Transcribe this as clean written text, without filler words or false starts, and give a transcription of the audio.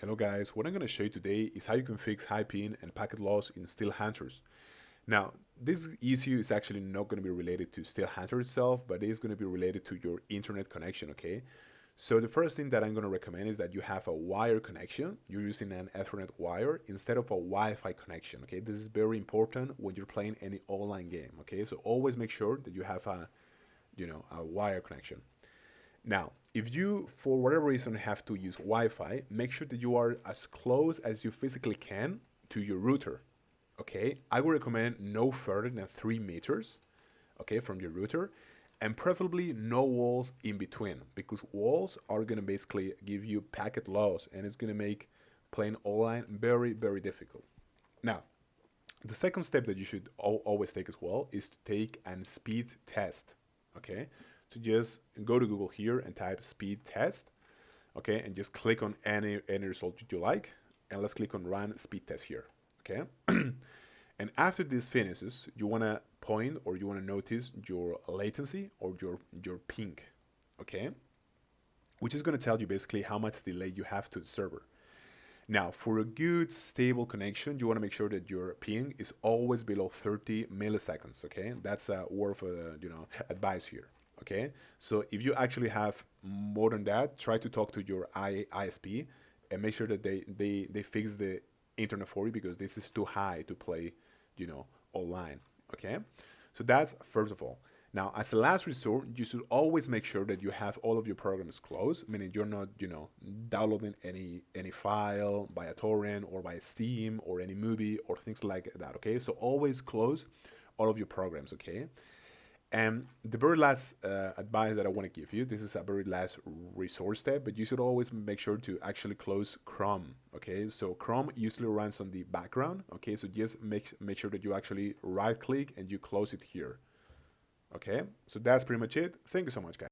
Hello guys, what I'm going to show you today is how you can fix high ping and packet loss in Steel Hunters. Now, this issue is actually not going to be related to Steel Hunter itself, but it is going to be related to your internet connection, okay? So the first thing that I'm going to recommend is that you have a wire connection. You're using an Ethernet wire instead of a Wi-Fi connection, okay? This is very important when you're playing any online game, okay? So always make sure that you have a wire connection. Now, if you, for whatever reason, have to use Wi-Fi, make sure that you are as close as you physically can to your router. Okay, I would recommend no further than 3 meters, okay, from your router, and preferably no walls in between, because walls are gonna basically give you packet loss, and it's gonna make playing online very, very difficult. Now, the second step that you should always take as well is to take an speed test, okay? So just go to Google here and type speed test, okay? And just click on any result you like, and let's click on run speed test here, okay? And after this finishes, you wanna point or you wanna notice your latency or your ping, okay? Which is gonna tell you basically how much delay you have to the server. Now, for a good stable connection, you want to make sure that your ping is always below 30 milliseconds. Okay, that's a worth advice here. Okay, so if you actually have more than that, try to talk to your ISP and make sure that they fix the internet for you, because this is too high to play, online. Okay, so that's first of all. Now, as a last resort, you should always make sure that you have all of your programs closed, meaning you're not, downloading any file by a torrent or by Steam or any movie or things like that. Okay, so always close all of your programs. Okay, and the very last advice that I want to give you, this is a very last resource step, but you should always make sure to actually close Chrome. Okay, so Chrome usually runs on the background. Okay, so just make sure that you actually right click and you close it here. Okay, so that's pretty much it. Thank you so much, guys.